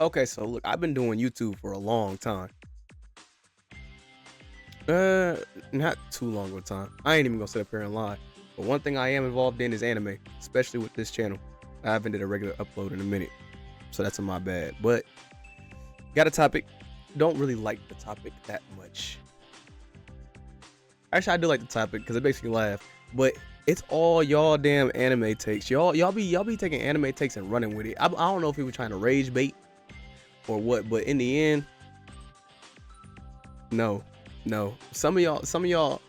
Okay, so look, I've been doing YouTube for a long time. Not too long of a time. I ain't even gonna sit up here and lie. But one thing I am involved in is anime, especially with this channel. I haven't did a regular upload in a minute, so that's on my bad. But got a topic. Don't really like the topic that much. Actually, I do like the topic because it makes me laugh. But it's all y'all damn anime takes. Y'all be taking anime takes and running with it. I don't know if people trying to rage bait or what, but in the end, no. Some of y'all,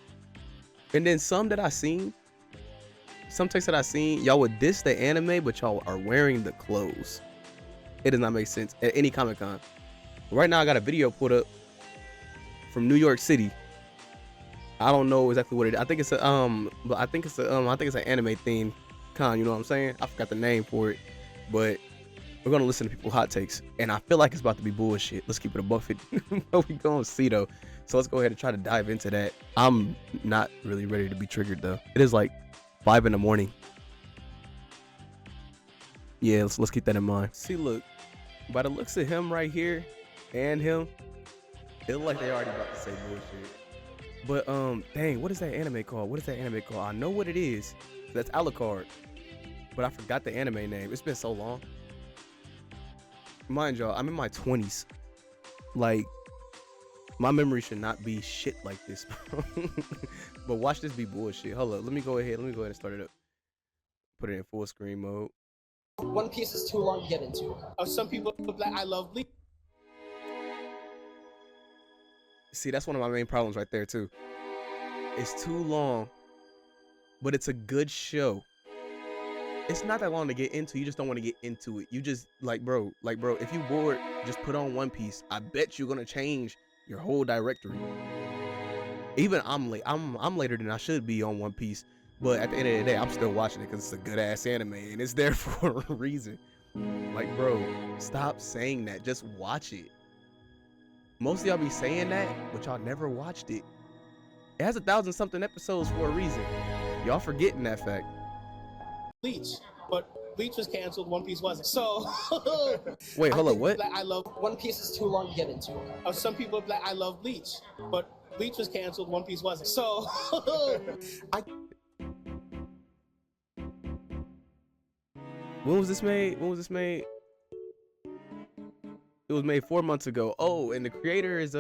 and then some that I seen, some takes that I seen, y'all would diss the anime, but y'all are wearing the clothes. It does not make sense at any Comic Con. Right now, I got a video put up from New York City. I don't know exactly what it is. I think it's a but I think it's an anime themed con. You know what I'm saying? I forgot the name for it, but we're gonna listen to people's hot takes, and I feel like it's about to be bullshit. Let's keep it a buffet. What we gonna see though? So let's go ahead and try to dive into that. I'm not really ready to be triggered though. It is like 5 in the morning. Yeah, let's keep that in mind. See, look, by the looks of him right here and him, it look like they already about to say bullshit. But dang, what is that anime called? I know what it is. That's Alucard, but I forgot the anime name. It's been so long. Mind y'all, I'm in my 20s. Like, my memory should not be shit like this, bro. But watch this be bullshit. Hold up, let me go ahead and start it up. Put it in full screen mode. One Piece is too long to get into. Some people like I love Bleach. See, that's one of my main problems right there too. It's too long, but it's a good show. It's not that long to get into. You just don't want to get into it. You just like, bro, if you bored, just put on One Piece. I bet you're gonna change your whole directory. Even I'm late. I'm later than I should be on One Piece, but at the end of the day, I'm still watching it because it's a good ass anime and it's there for a reason. Like, bro, stop saying that. Just watch it. Most of y'all be saying that, but y'all never watched it. It has 1,000-something episodes for a reason. Y'all forgetting that fact. Bleach, but Bleach was canceled. One Piece wasn't. So wait, hold up, what? I love One Piece is too long to get into. Some people like I love Bleach, but Bleach was canceled. One Piece wasn't. So When was this made? It was made 4 months ago. Oh, and the creator is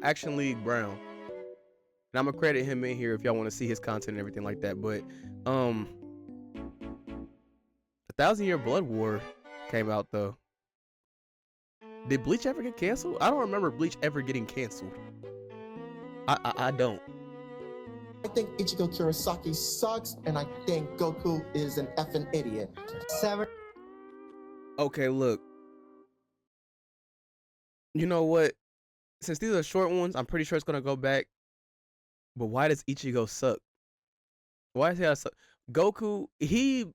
Action League Brown. And I'm gonna credit him in here if y'all want to see his content and everything like that. But 1,000 Year Blood War came out though. Did Bleach ever get canceled? I don't remember Bleach ever getting canceled. I don't. I think Ichigo Kurosaki sucks, and I think Goku is an effing idiot. 7. Okay, look. You know what? Since these are short ones, I'm pretty sure it's gonna go back. But why does Ichigo suck? Why does he suck? Goku, he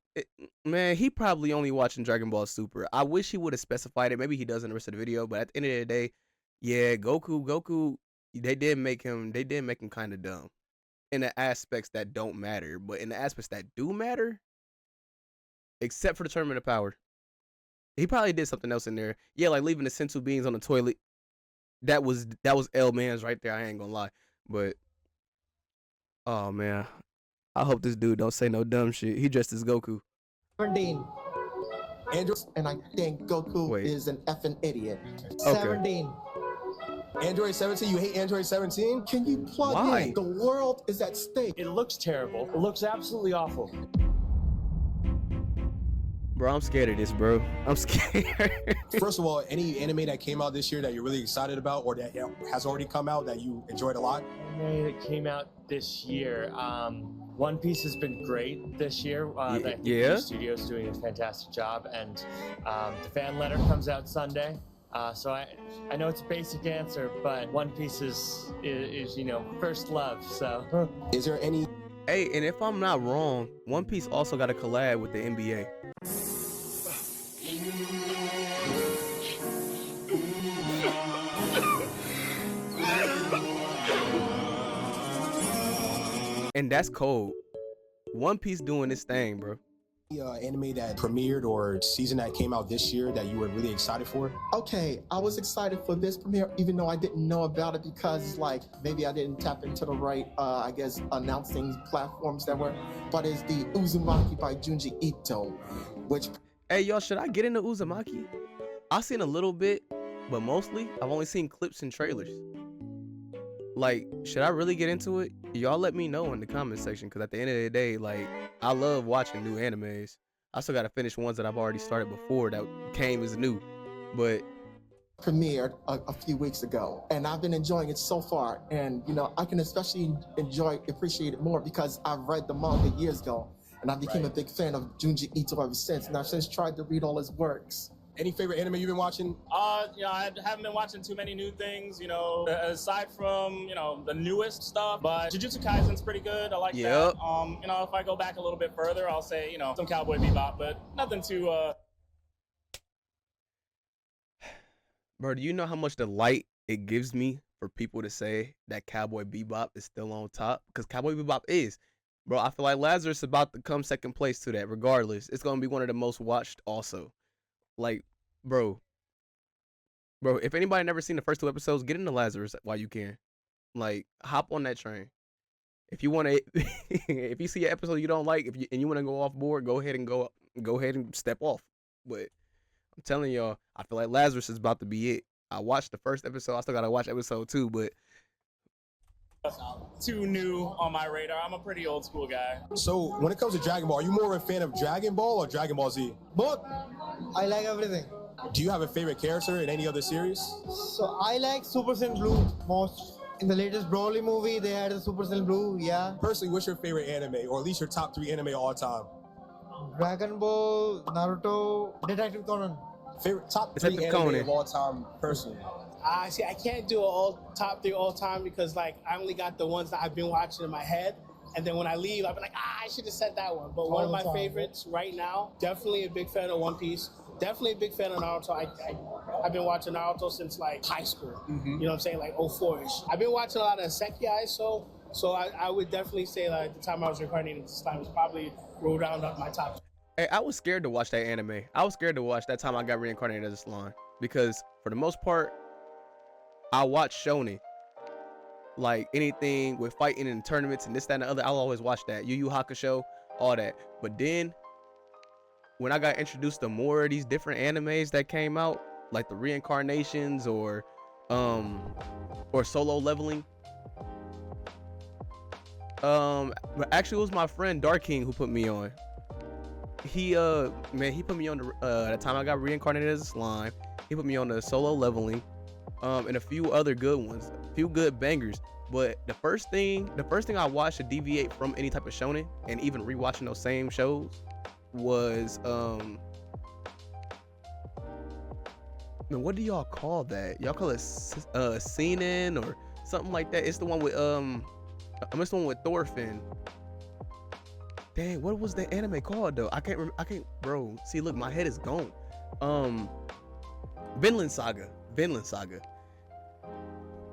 probably only watching Dragon Ball Super. I wish he would have specified it. Maybe he does in the rest of the video. But at the end of the day, yeah, Goku, they did make him kind of dumb in the aspects that don't matter. But in the aspects that do matter, except for the Tournament of Power, he probably did something else in there. Yeah, like leaving the senzu beans on the toilet. That was L man's right there. I ain't gonna lie. But oh man, I hope this dude don't say no dumb shit. He dressed as Goku. 17. And I think Goku is an effing idiot. Okay. 17. Android 17? You hate Android 17? Can you plug in? The world is at stake. It looks terrible. It looks absolutely awful. Bro, I'm scared of this, bro. I'm scared. First of all, any anime that came out this year that you're really excited about or that has already come out that you enjoyed a lot? Anime that came out this year. One Piece has been great this year. I think the studio's doing a fantastic job, and the fan letter comes out Sunday. So I know it's a basic answer, but One Piece is you know, first love. So is there any? Hey, and if I'm not wrong, One Piece also got a collab with the NBA. And that's cold. One Piece doing this thing, bro. Anime that premiered or season that came out this year that you were really excited for? Okay, I was excited for this premiere, even though I didn't know about it because, like, maybe I didn't tap into the right, I guess, announcing platforms that were. But it's the Uzumaki by Junji Ito, which. Hey, y'all, should I get into Uzumaki? I've seen a little bit, but mostly I've only seen clips and trailers. Like, should I really get into it? Y'all let me know in the comment section, because at the end of the day, like, I love watching new animes. I still got to finish ones that I've already started before that came as new. But premiered a few weeks ago, and I've been enjoying it so far. And, you know, I can especially appreciate it more because I've read the manga years ago, and I became a big fan of Junji Ito ever since, and I've since tried to read all his works. Any favorite anime you've been watching? You know, I haven't been watching too many new things, you know, aside from, you know, the newest stuff, but Jujutsu Kaisen's pretty good. I like that. You know, if I go back a little bit further, I'll say, you know, some Cowboy Bebop, but nothing too, Bro, do you know how much delight it gives me for people to say that Cowboy Bebop is still on top? Because Cowboy Bebop is. Bro, I feel like Lazarus is about to come second place to that regardless. It's going to be one of the most watched also. Like, bro, if anybody never seen the first 2 episodes, get into Lazarus while you can. Like, hop on that train. If you want to, if you see an episode you don't like, and you want to go off board, go ahead and step off. But I'm telling y'all, I feel like Lazarus is about to be it. I watched the first episode. I still gotta watch episode 2, but too new on my radar. I'm a pretty old school guy. So when it comes to Dragon Ball, are you more of a fan of Dragon Ball or Dragon Ball Z? Both. I like everything. Do you have a favorite character in any other series? So I like Super Saiyan Blue most. In the latest Broly movie, they had the Super Saiyan Blue, yeah. Personally, what's your favorite anime, or at least your top 3 anime all time? Dragon Ball, Naruto, Detective Conan. Favorite top 3 anime Conan of all time, personally? See, I can't do top 3 all time because, like, I only got the ones that I've been watching in my head. And then when I leave, I'll be like, I should have said that one. But one of my favorites right now, definitely a big fan of One Piece. Definitely a big fan of Naruto. I've been watching Naruto since, like, high school. You know what I'm saying? Like, 04-ish. I've been watching a lot of Isekai, so I would definitely say, like, the time I was reincarnated this time was probably rolled round up my top. hey, I was scared to watch that anime. I was scared to watch that time I got reincarnated as a slime. Because, for the most part, I watch shonen. Like, anything with fighting and tournaments and this, that, and the other, I'll always watch that. Yu Yu Hakusho, all that. But then, when I got introduced to more of these different animes that came out, like the reincarnations or solo leveling, but actually it was my friend Dark King who put me on. He put me on the time I got reincarnated as a slime. He put me on the solo leveling, and a few other good ones, a few good bangers. But the first thing I watched to deviate from any type of shonen, and even rewatching those same shows, was man, what do y'all call that? Y'all call it seinen or something like that? It's the one with it's the one with Thorfinn. Dang, what was the anime called though? I can't, bro. See, look, my head is gone. Vinland Saga,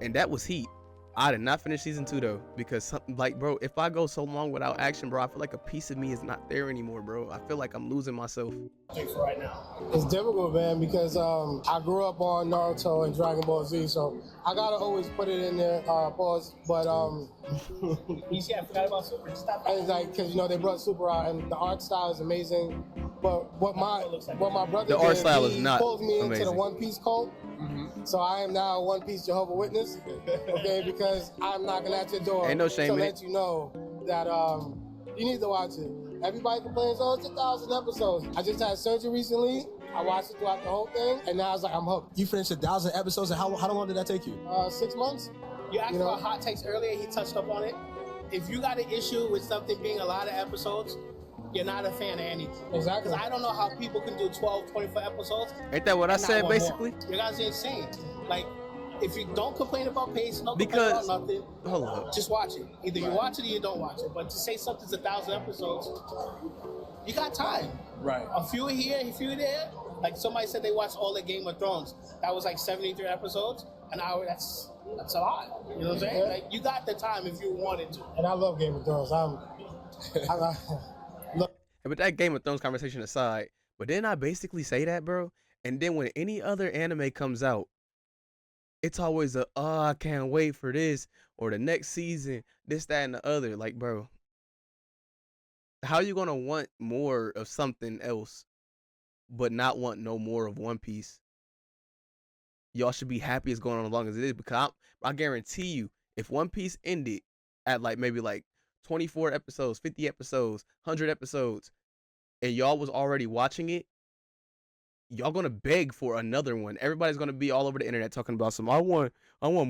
and that was heat. I did not finish season 2 though, because something like, bro, if I go so long without action, bro, I feel like a piece of me is not there anymore, bro. I feel like I'm losing myself. Right now. It's difficult, man, because I grew up on Naruto and Dragon Ball Z, so I gotta always put it in there, pause. But You see, I forgot about Super. Stop. and like, cause you know they brought Super out, and the art style is amazing. But what my brother The art did, style is he not pulled me into amazing. the One Piece cult. So I am now a One Piece Jehovah's Witness, okay? Because I'm knocking at your door Ain't no shame to in let it. you know that you need to watch it. Everybody complains, oh, it's 1,000 episodes. I just had surgery recently. I watched it throughout the whole thing, and now I was like, I'm hooked. You finished 1,000 episodes, and how long did that take you? 6 months. You asked about hot takes earlier. He touched up on it. If you got an issue with something being a lot of episodes, you're not a fan of anything. Exactly. Because I don't know how people can do 12, 24 episodes. Ain't that what I and not said want basically? more. You guys are insane. Like, if you don't complain about pace, don't Because- complain about nothing, Hold up. just watch it. Either you watch it or you don't watch it. But to say something's 1,000 episodes, you got time. Right. A few here, a few there. Like somebody said they watched all the Game of Thrones. That was like 73 episodes. An hour, that's a lot. You know what I'm saying? Yeah. Like, you got the time if you wanted to. And I love Game of Thrones. But that Game of Thrones conversation aside, but didn't I basically say that, bro? And then when any other anime comes out, it's always I can't wait for this or the next season, this, that, and the other. Like, bro, how you gonna want more of something else, but not want no more of One Piece? Y'all should be happy it's going on as long as it is, because I guarantee you, if One Piece ended at maybe 24 episodes, 50 episodes, 100 episodes, and y'all was already watching it, y'all gonna beg for another one. Everybody's gonna be all over the internet talking about I want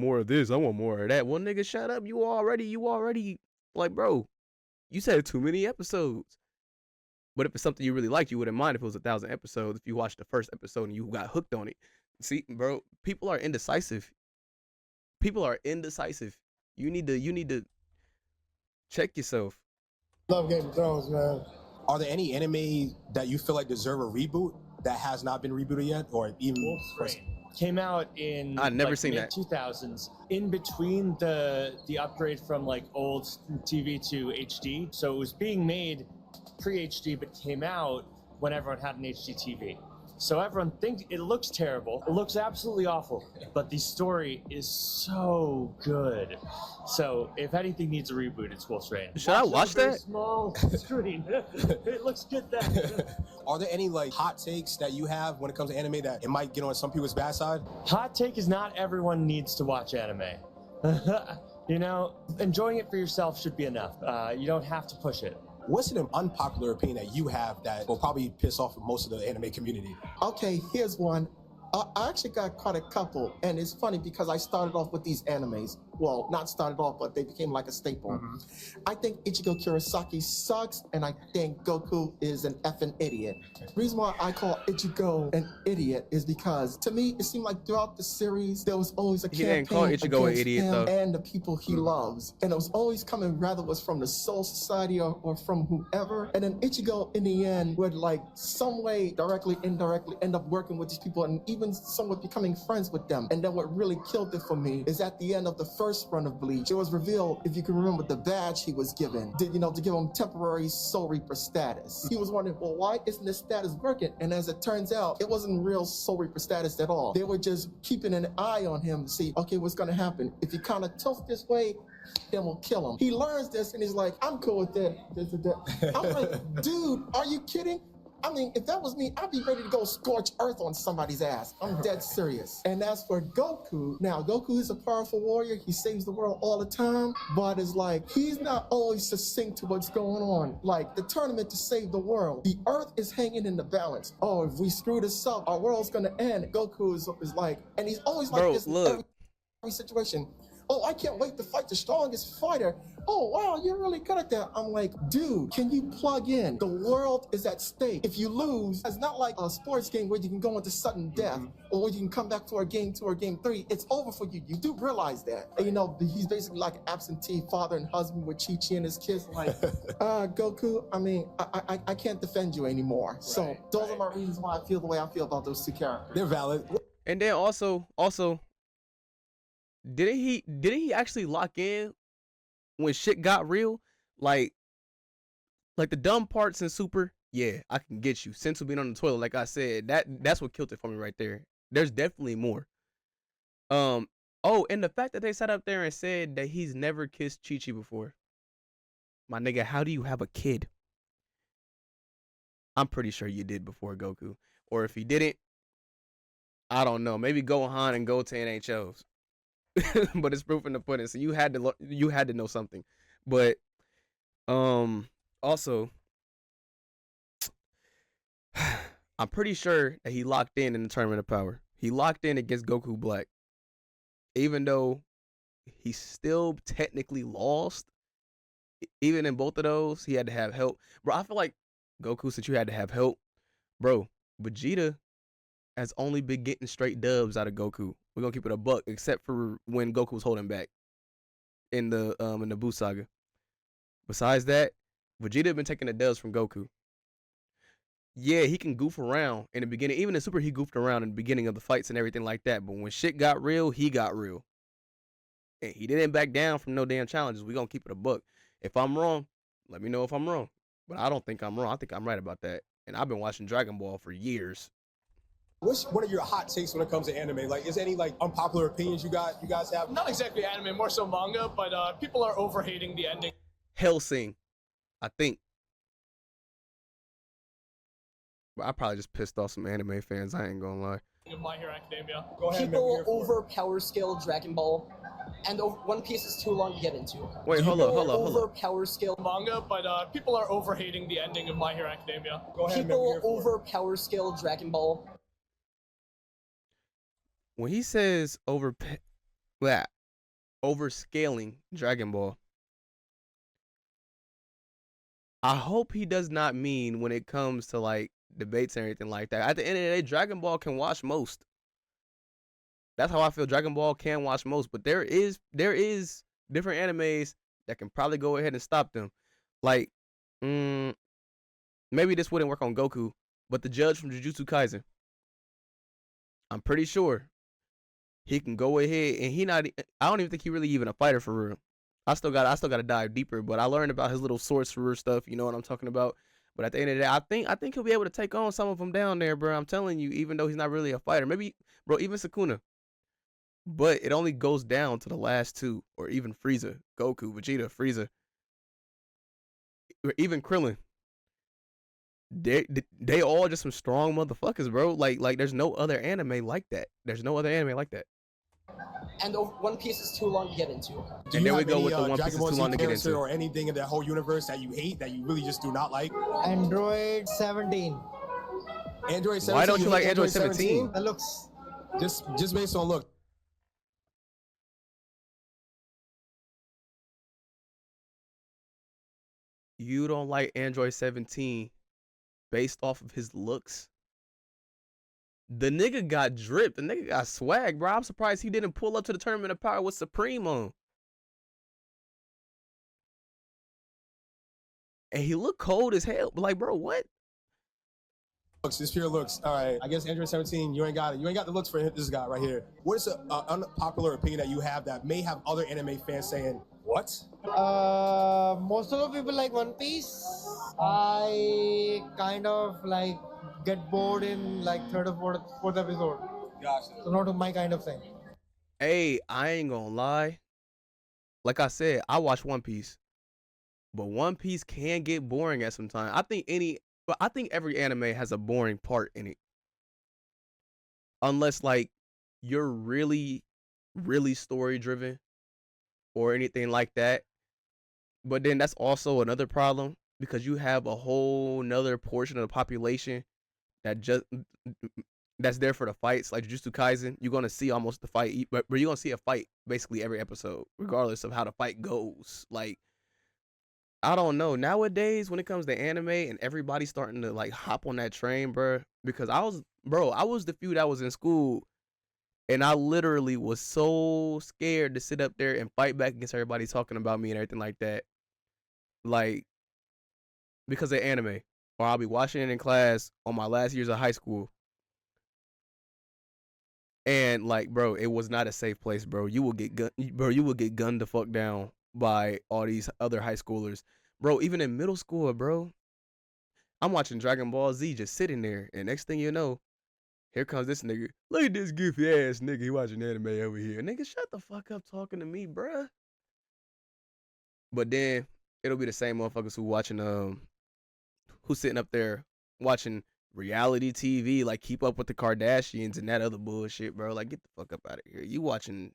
more of this, I want more of that. Well, nigga, shut up. You already like, bro, you said too many episodes. But if it's something you really liked, you wouldn't mind if it was 1,000 episodes. If you watched the first episode and you got hooked on it. See, bro, people are indecisive. You need to check yourself. Love Game of Thrones, man. Are there any anime that you feel like deserve a reboot that has not been rebooted yet, or even came out in I never seen that. 2000s, in between the upgrade from old TV to HD. So it was being made pre-HD, but came out when everyone had an HD TV. So everyone thinks it looks terrible. It looks absolutely awful, but the story is so good. So if anything needs a reboot, it's Wolf's Rain. Should I watch that? Small screen. It looks good then. Are there any hot takes that you have when it comes to anime that it might get on some people's bad side? Hot take is not everyone needs to watch anime. You know, enjoying it for yourself should be enough. You don't have to push it. What's an unpopular opinion that you have that will probably piss off most of the anime community? Okay, here's one. I actually got quite a couple, and it's funny because I started off with these animes. Well, not started off, but they became like a staple. Mm-hmm. I think Ichigo Kurosaki sucks, and I think Goku is an effing idiot. The reason why I call Ichigo an idiot is because, to me, it seemed like throughout the series, there was always a campaign didn't call Ichigo an idiot, him though. And the people he loves. And it was always coming, rather it was from the Soul Society or from whoever. And then Ichigo, in the end, would some way, directly, indirectly, end up working with these people and even somewhat becoming friends with them. And then what really killed it for me is at the end of the first run of Bleach, it was revealed, if you can remember, the badge he was given, to give him temporary Soul Reaper status. He was wondering, well, why isn't this status working? And as it turns out, it wasn't real Soul Reaper status at all. They were just keeping an eye on him to see, okay, what's gonna happen? If he kind of tilts this way, then we'll kill him. He learns this and he's like, I'm cool with that. I'm like, dude, are you kidding? I mean, if that was me, I'd be ready to go scorch earth on somebody's ass. I'm dead serious. And as for Goku, now Goku is a powerful warrior. He saves the world all the time, but it's he's not always succinct to what's going on. Like the tournament to save the world, the earth is hanging in the balance. Oh, if we screw this up, our world's gonna end. Goku is and he's always like this in every situation. Oh, I can't wait to fight the strongest fighter. Oh, wow, you're really good at that. I'm like, dude, can you plug in? The world is at stake. If you lose, it's not like a sports game where you can go into sudden death or where you can come back for a game 2 or game 3. It's over for you. You do realize that. And, he's basically like an absentee father and husband with Chi-Chi and his kids. Goku, I mean, I can't defend you anymore. So those are my reasons why I feel the way I feel about those two characters. They're valid. And then also, didn't he actually lock in when shit got real? Like the dumb parts in Super, yeah, I can get you. Sensu being on the toilet, like I said, that's what killed it for me right there. There's definitely more. And the fact that they sat up there and said that he's never kissed Chi-Chi before. My nigga, how do you have a kid? I'm pretty sure you did before Goku. Or if he didn't, I don't know. Maybe Gohan and Goten ain't chose. But it's proof in the pudding, so you had to know something. But also, I'm pretty sure that he locked in the Tournament of Power. He locked in against Goku Black, even though he still technically lost. Even in both of those, he had to have help. Bro, I feel like Goku, since you had to have help, bro, Vegeta has only been getting straight dubs out of Goku. We're gonna keep it a buck, except for when Goku was holding back in the Buu saga. Besides that, Vegeta been taking the dubs from Goku. Yeah, he can goof around in the beginning. Even in Super, he goofed around in the beginning of the fights and everything like that. But when shit got real, he got real. And he didn't back down from no damn challenges. We're gonna keep it a buck. If I'm wrong, let me know if I'm wrong. But I don't think I'm wrong. I think I'm right about that. And I've been watching Dragon Ball for years. What's one of your hot takes when it comes to anime? Like, is there any like unpopular opinions you guys have? Not exactly anime, more so manga, but people are overhating the ending. Hellsing, I think. But I probably just pissed off some anime fans. I ain't gonna lie. Of My Hero Academia. Go ahead, People over power scale Dragon Ball, and One Piece is too long to get into. Wait, hold up. Over power scale Manga, but people are overhating the ending of My Hero Academia. Go ahead, People over power scale Dragon Ball. When he says overscaling Dragon Ball, I hope he does not mean when it comes to like debates and everything like that. At the end of the day, Dragon Ball can watch most. That's how I feel. Dragon Ball can watch most, but there is different animes that can probably go ahead and stop them. Like, maybe this wouldn't work on Goku, but the judge from Jujutsu Kaisen, I'm pretty sure he can go ahead and I don't even think he really even a fighter for real. I still gotta dive deeper, but I learned about his little sorcerer stuff. You know what I'm talking about. But at the end of the day, I think he'll be able to take on some of them down there, bro. I'm telling you, even though he's not really a fighter, maybe, bro, even Sukuna. But it only goes down to the last two, or even Frieza, Goku, Vegeta, Frieza, or even Krillin. They all just some strong motherfuckers, bro. Like there's no other anime like that. And One Piece is too long to get into. And there we go with the One Piece is too long to get into. Or anything in that whole universe that you hate, that you really just do not like? Android 17. Android 17. Why don't you like Android 17? The looks. Just based on look. You don't like Android 17 based off of his looks? The nigga got drip. The nigga got swag, bro. I'm surprised he didn't pull up to the Tournament of Power with Supreme on. And he looked cold as hell. Like, bro, what? Looks, just pure looks. All right. I guess Android 17, you ain't got it. You ain't got the looks for this guy right here. What is an unpopular opinion that you have that may have other anime fans saying, what? Most of the people like One Piece. I kind of like get bored in like third or fourth episode. Gotcha. So not my kind of thing. Hey, I ain't gonna lie. Like I said, I watch One Piece. But One Piece can get boring at some time. I think every anime has a boring part in it. Unless like you're really, really story driven or anything like that. But then that's also another problem because you have a whole nother portion of the population that's there for the fights. Like Jujutsu Kaisen, you're gonna see almost the fight, but you're gonna see a fight basically every episode, regardless of how the fight goes. Like, I don't know. Nowadays, when it comes to anime and everybody's starting to like hop on that train, bro, because I was the few that was in school and I literally was so scared to sit up there and fight back against everybody talking about me and everything like that. Like, because of anime. Or I'll be watching it in class on my last years of high school. And like, bro, it was not a safe place, bro. You will get gunned the fuck down by all these other high schoolers. Bro, even in middle school, bro. I'm watching Dragon Ball Z just sitting there. And next thing you know, here comes this nigga. Look at this goofy ass nigga. He watching anime over here. Nigga, shut the fuck up talking to me, bruh. But then it'll be the same motherfuckers who's sitting up there watching reality TV, like Keep Up with the Kardashians and that other bullshit, bro. Like, get the fuck up out of here. You watching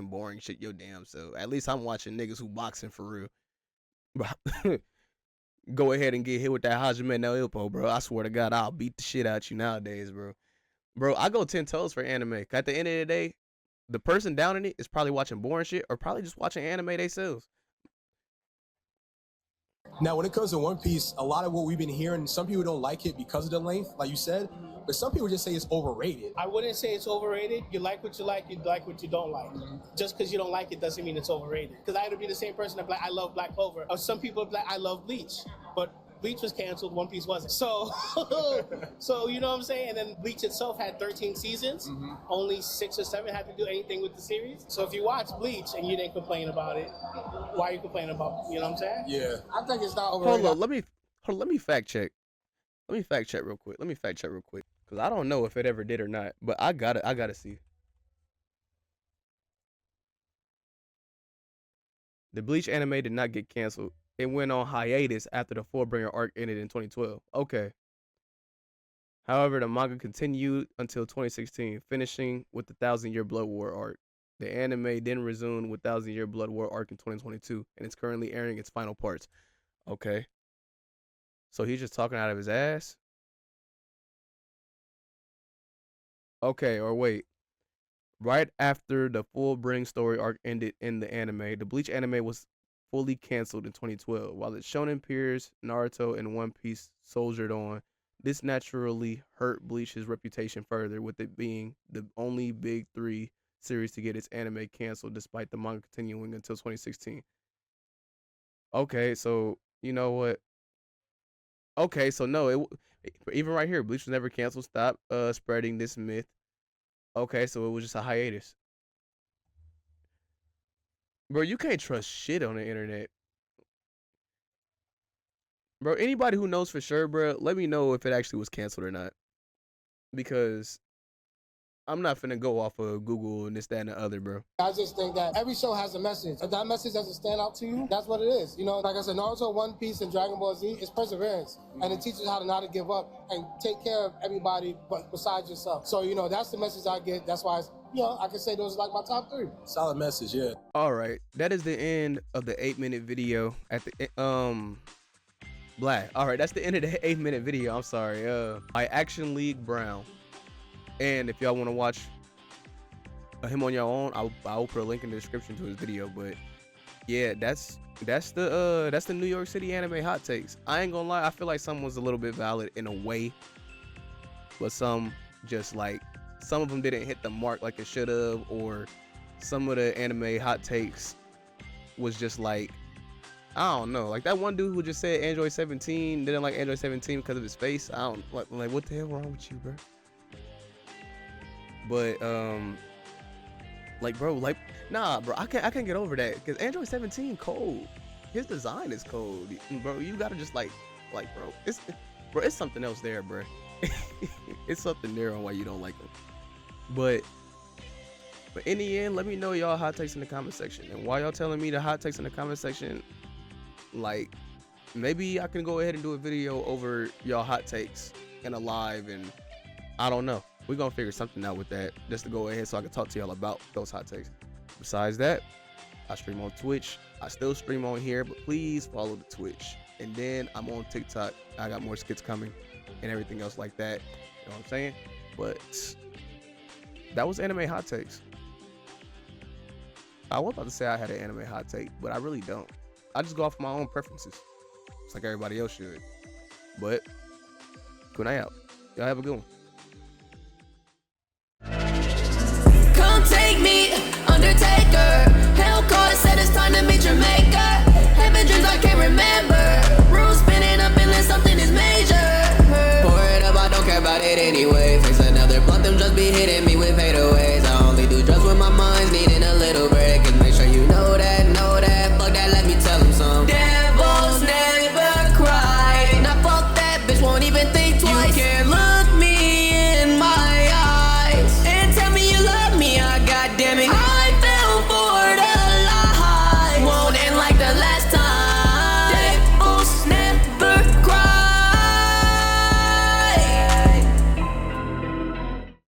boring shit your damn self. At least I'm watching niggas who boxing for real. Go ahead and get hit with that Hajime no Ippo, bro. I swear to God, I'll beat the shit out you nowadays, bro. Bro, I go 10 toes for anime. At the end of the day, the person down in it is probably watching boring shit or probably just watching anime themselves. Now, when it comes to One Piece, a lot of what we've been hearing, some people don't like it because of the length, like you said, but some people just say it's overrated. I wouldn't say it's overrated. You like what you like what you don't like. Just because you don't like it doesn't mean it's overrated. Because I would be the same person that I love Black Clover. Or some people are like, I love Bleach. But Bleach was canceled, One Piece wasn't. So, you know what I'm saying? And then Bleach itself had 13 seasons. Mm-hmm. Only 6 or 7 had to do anything with the series. So if you watch Bleach and you didn't complain about it, why are you complaining about, you know what I'm saying? Yeah. I think it's not overrated. Hold on, Hold on, let me fact check. Let me fact check real quick. Cause I don't know if it ever did or not, but I gotta see. The Bleach anime did not get canceled. It went on hiatus after the Fullbringer arc ended in 2012. Okay. However, the manga continued until 2016, finishing with the Thousand Year Blood War arc. The anime then resumed with Thousand Year Blood War arc in 2022, and it's currently airing its final parts. Okay. So he's just talking out of his ass? Okay, or wait. Right after the Fullbring story arc ended in the anime, the Bleach anime was fully canceled in 2012. While its shonen peers, Naruto and One Piece soldiered on, this naturally hurt Bleach's reputation further, with it being the only big three series to get its anime canceled despite the manga continuing until 2016. Okay, so you know what? Okay, so no, even right here, Bleach was never canceled. Stop spreading this myth. Okay, so it was just a hiatus. Bro, you can't trust shit on the internet. Bro, anybody who knows for sure, bro, let me know if it actually was canceled or not. Because I'm not finna go off of Google and this, that, and the other, bro. I just think that every show has a message. If that message doesn't stand out to you, that's what it is. You know, like I said, Naruto, One Piece, and Dragon Ball Z is perseverance. And it teaches how to not to give up and take care of everybody but besides yourself. So, you know, that's the message I get. That's why, I can say those are like my top 3. Solid message, yeah. All right. That is the end of the 8-minute video at the, Black. All right, that's the end of the 8-minute video. I'm sorry. By Action League Brown. And if y'all want to watch him on your own, I'll put a link in the description to his video. But yeah, that's the New York City anime hot takes. I ain't gonna lie, I feel like some was a little bit valid in a way, but some just like some of them didn't hit the mark like it should have, or some of the anime hot takes was just like, I don't know, like that one dude who just said Android 17 didn't like Android 17 because of his face. I don't like what the hell wrong with you, bro? But like bro, like nah, bro, I can't get over that because Android 17 cold. His design is cold, bro. You gotta just like bro, it's something else there, bro. It's something there on why you don't like him. But in the end, let me know y'all hot takes in the comment section. And while y'all telling me the hot takes in the comment section, like maybe I can go ahead and do a video over y'all hot takes in a live, and I don't know. We're gonna figure something out with that just to go ahead so I can talk to y'all about those hot takes. Besides that, I stream on Twitch. I still stream on here, but please follow the Twitch. And then I'm on TikTok. I got more skits coming and everything else like that. You know what I'm saying? But that was anime hot takes. I was about to say I had an anime hot take, but I really don't. I just go off my own preferences. It's like everybody else should. But good night out. Y'all have a good one.